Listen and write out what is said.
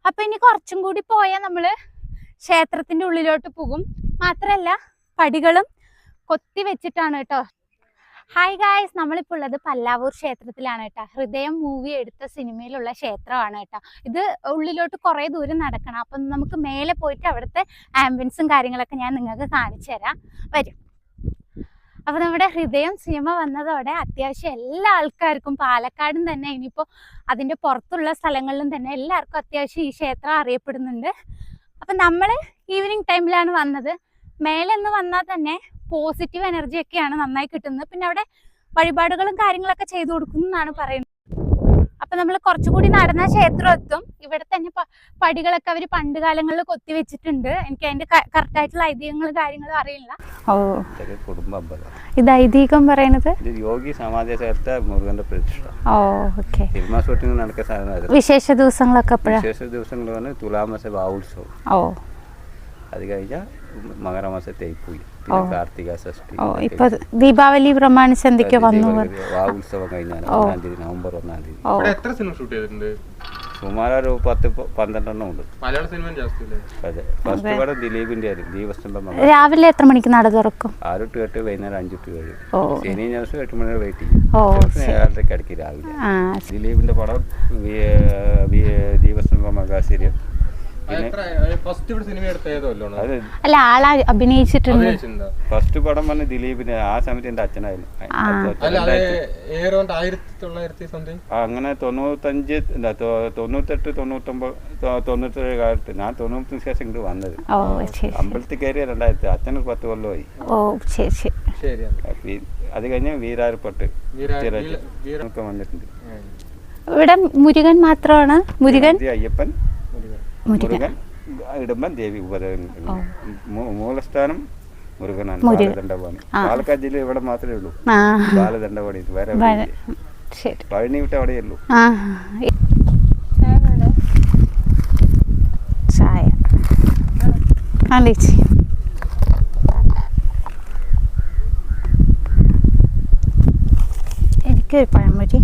അപ്പൊ ഇനി കുറച്ചും കൂടി പോയാൽ നമ്മള് ക്ഷേത്രത്തിന്റെ ഉള്ളിലോട്ട് പോകും. മാത്രല്ല പടികളും കൊത്തി വെച്ചിട്ടാണ് കേട്ടോ. ഹായ് ഗായ്സ്, നമ്മളിപ്പോൾ ഉള്ളത് പല്ലാവൂർ ക്ഷേത്രത്തിലാണ് കേട്ടോ. ഹൃദയം മൂവി എടുത്ത സിനിമയിലുള്ള ക്ഷേത്രമാണ് കേട്ടോ. ഇത് ഉള്ളിലോട്ട് കുറേ ദൂരം നടക്കണം. അപ്പം നമുക്ക് മേലെ പോയിട്ട് അവിടുത്തെ ആംബിയൻസും കാര്യങ്ങളൊക്കെ ഞാൻ നിങ്ങൾക്ക് കാണിച്ചു തരാം. വരും. അപ്പൊ നമ്മുടെ ഹൃദയം സിനിമ വന്നതോടെ അത്യാവശ്യം എല്ലാ ആൾക്കാർക്കും, പാലക്കാടും തന്നെ ഇനിയിപ്പോൾ അതിൻ്റെ പുറത്തുള്ള സ്ഥലങ്ങളിലും തന്നെ എല്ലാവർക്കും അത്യാവശ്യം ഈ ക്ഷേത്രം അറിയപ്പെടുന്നുണ്ട്. അപ്പം നമ്മൾ ഈവനിങ് ടൈമിലാണ് വന്നത്. മേലെന്ന് വന്നാൽ തന്നെ പോസിറ്റീവ് എനർജി ഒക്കെയാണ് നന്നായി കിട്ടുന്നത്. പിന്നെ അവിടെ വഴിപാടുകളും കാര്യങ്ങളൊക്കെ ചെയ്തു കൊടുക്കുന്നതാണ് പറയുന്നത്. അപ്പൊ നമ്മൾ കുറച്ചുകൂടി നടന്ന ക്ഷേത്രം എത്തും. ഇവിടെ തന്നെ പടികളൊക്കെ അവർ പണ്ട് കാലങ്ങളിൽ കൊത്തിവെച്ചിട്ടുണ്ട്. എനിക്ക് അതിന്റെ കറക്റ്റ് ആയിട്ടുള്ള ഐതിഹ്യങ്ങളും കാര്യങ്ങളും അറിയില്ല. ഇത് ഐതിഹ്യം പറയണത് യോഗി സമാധി ചേർത്ത മുരുകന്റെ പ്രതിഷ്ഠ. ഓക്കെ. നടക്കുന്ന വിശേഷ ദിവസങ്ങളൊക്കെ വിശേഷ ദിവസങ്ങൾ തുലാമാസ വാവുത്സവം. അത് കഴിഞ്ഞാൽ മകരമാസ തേയ്പൂയി, കാർത്തിക ഷഷ്ടി. ഇപ്പൊ ദീപാവലി പ്രമാണിച്ച് എന്തൊക്കെയോ വന്നു. വാവുത്സവം കഴിഞ്ഞാൽ 1-ാം തീയതി, നവംബർ 1-ാം തീയതി. എത്ര സിനിമ ഷൂട്ട് ചെയ്തിട്ടുണ്ട്? സുമാർ ഒരു 10-12 ഉണ്ട്. മലയാള സിനിമ അതെ. ഫസ്റ്റ് പടം ദിലീപിന്റെ ആയിരുന്നു, ദീപസ്തംഭം. രാവിലെ എത്ര മണിക്ക് നട തുറക്കും? 6 to 8, വൈകുന്നേരം 5 to 7. ശനി ദിവസം 8 മണി വരെ വെയിറ്റ് ചെയ്യും. 7:30 അടയ്ക്ക് രാവിലെ. ദിലീപിന്റെ പടം ദീപസ്തംഭം മഹാസീരിയൽ. അല്ല, ആളെ അഭിനയിച്ചിട്ടുണ്ട്. ഫസ്റ്റ് പടം വന്ന് ദിലീപിന്. ആ സമയത്ത് എന്റെ അച്ഛനായിരുന്നു. അങ്ങനെ 95, 98, 99, 97 കാലത്ത്. ഞാൻ 90 ശേഷം ഇങ്ങോട്ട് വന്നത്. അമ്പലത്തിൽ കയറിയ 2000. അച്ഛന് 10 കൊല്ലമായി. അത് കഴിഞ്ഞ് വീരാർപ്പട്ട് ഒക്കെ വന്നിട്ടുണ്ട്. ഇവിടെ മുരുകൻ മാത്രമാണ്. മുരുകൻ, അയ്യപ്പൻ, മുരുകൻ ഇടുമ്പൻ ദേവി ഉപദേവൻ. മൂലസ്ഥാനം മുരുകനാണ്. ബാലദണ്ഡപാണി. പാലക്കാട് ജില്ല ഇവിടെ മാത്രമേ ഉള്ളൂ ബാലദണ്ഡപാണി. വേറെ പഴനി വിട്ട് അവിടെയേ ഉള്ളൂ. ചായ എനിക്കൊരു പഴംപൊരി.